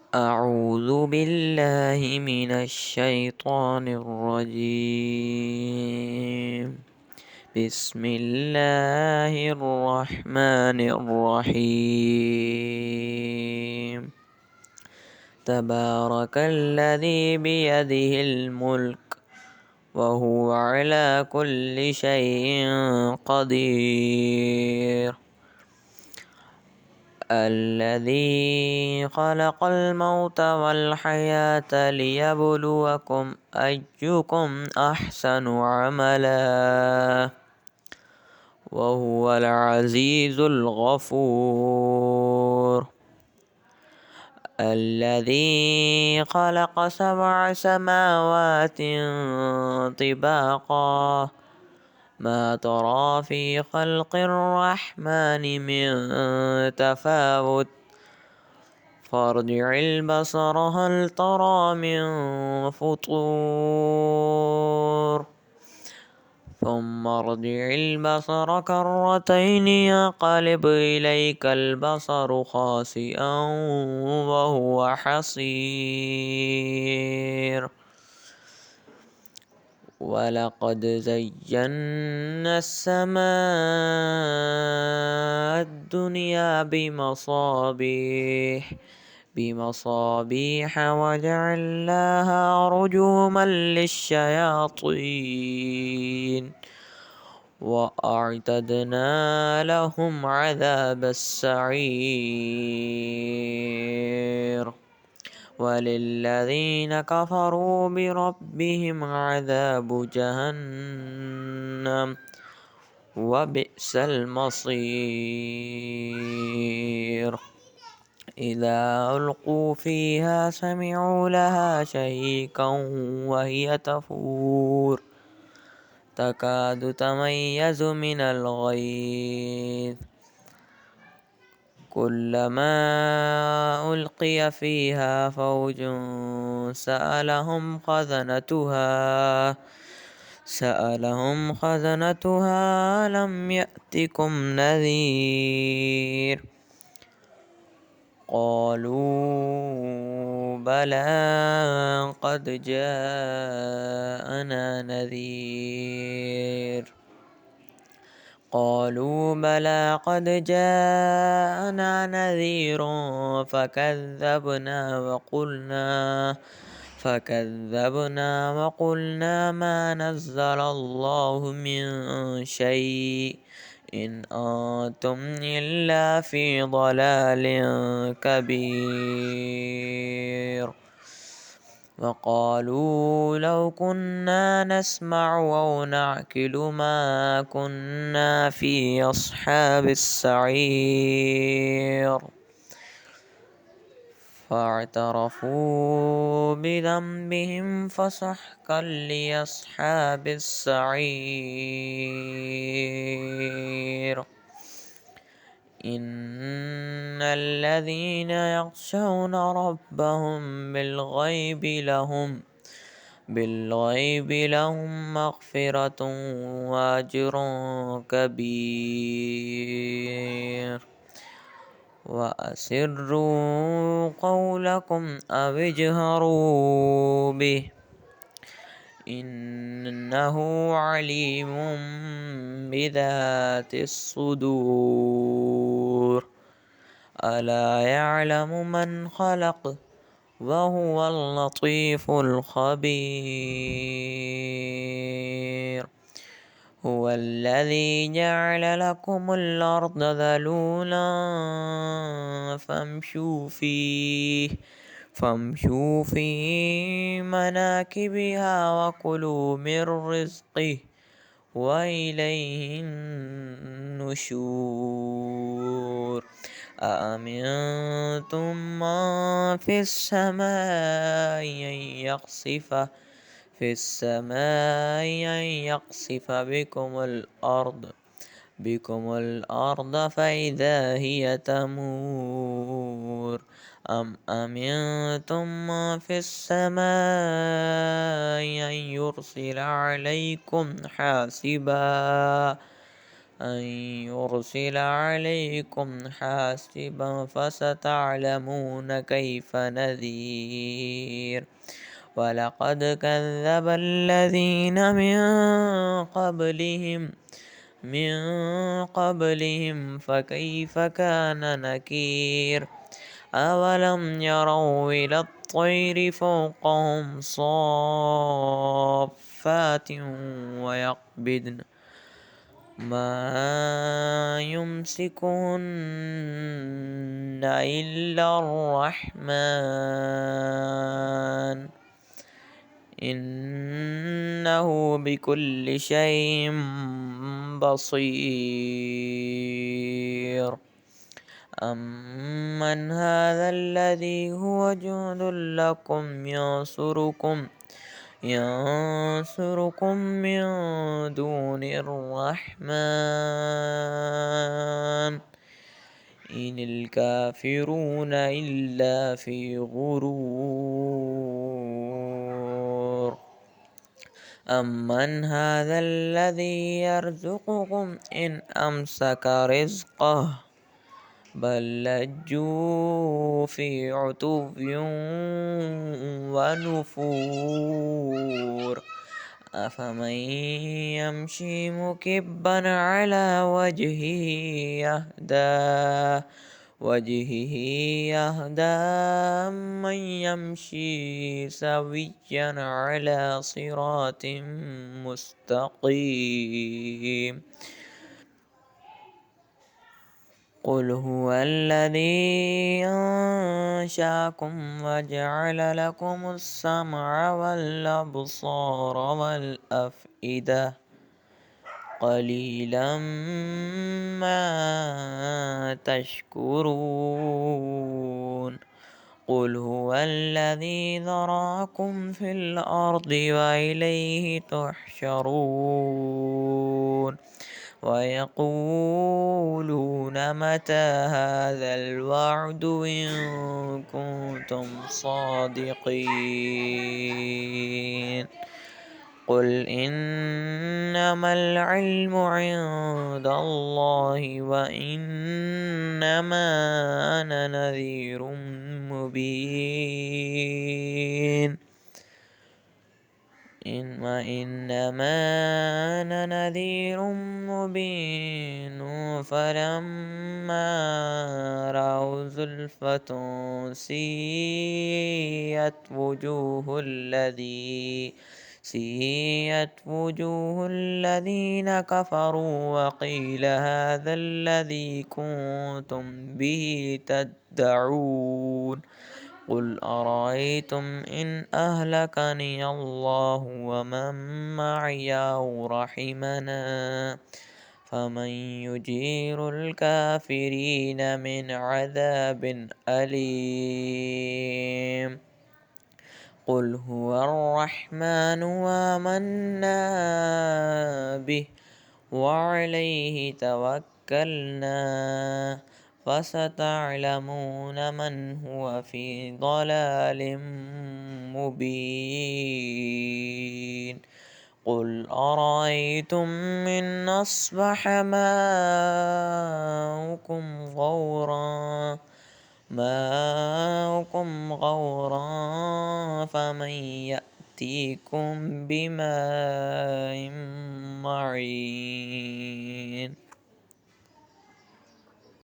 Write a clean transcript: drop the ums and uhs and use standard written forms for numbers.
أعوذ بالله من الشيطان الرجيم. بسم الله الرحمن الرحيم. تبارك الذي بيده الملك وهو على كل شيء قدير. الذي خلق الموت والحياة ليبلوكم أيكم أحسن عملا وهو العزيز الغفور. الذي خلق 7 سماوات طباقا ما ترى في خلق الرحمن من تفاوت فارجع البصر هل ترى من فطور ثم ارجع البصر كرتين ينقلب إليك البصر خاسئا وهو حصير. ولقد زينا السماء الدنيا بمصابيح وجعلناها رجوما للشياطين وأعتدنا لهم عذاب السعير. وللذين كفروا بربهم عذاب جهنم وبئس المصير. إذا ألقوا فيها سمعوا لها شهيقا وهي تفور تكاد تميز من الغيظ كلما ألقي فيها فوج سألهم خزنتها ألم يأتكم نذير قالوا بلى قد جاءنا نذير فكذبنا وقلنا ما نزل الله من شيء إن أنتم إلا في ضلال كبير. وقالوا لو كنا نسمع أو نعقل ما كنا في أصحاب السعير. فاعترفوا بذنبهم فسحقا لأصحاب السعير. إن الذين يخشون ربهم بالغيب لهم مغفرة وأجر كبير. وأسروا قولكم أو اجهروا به إنه عليم بذات الصدور. ألا يعلم من خلق وهو اللطيف الخبير. هو الذي جعل لكم الأرض ذلولا فامشوا في مناكبها وكلوا من رزقه وإليه النشور. أأمنتم من في السماء أن يخسف بكم الأرض فإذا هي تمور. أم أمنتم من في السماء أن يرسل عليكم حاسبا أن يرسل عليكم حاسبا فستعلمون كيف نذير ولقد كذب الذين من قبلهم فكيف كان نكير أولم يروا إلى الطير فوقهم صافات ويقبضن ما يمسكهن إلا الرحمن إنه بكل شيء بصير أمن هذا الذي هو جند لكم ينصركم من دون الرحمن إن الكافرون إلا في غرور أمن هذا الذي يرزقكم إن أمسك رزقه بل لجوا في عتو ونفور أفمن يمشي مكبا على وجهه يهدى من يمشي سويا على صراط مستقيم قل هو الذي أنشأكم وجعل لكم السمع والأبصار والأفئدة قليلا ما تشكرون قل هو الذي ذرأكم في الأرض وإليه تحشرون ويقولون متى هذا الوعد إن كنتم صادقين قل إنما العلم عند الله وإنما أنا نذير مبين وإنما أنا نذير مبين فلما رأوا زلفة سيئت وجوه الذين كفروا وقيل هذا الذي كنتم به تدعون قل أرأيتم إن أهلكني الله ومن معي أو رحمنا فمن يجير الكافرين من عذاب أليم قل هو الرحمن وآمنا به وعليه توكلنا فستعلمون من هو في ضلال مبين قل أرأيتم إن أصبح ماؤكم غورا فمن يأتيكم بماء معين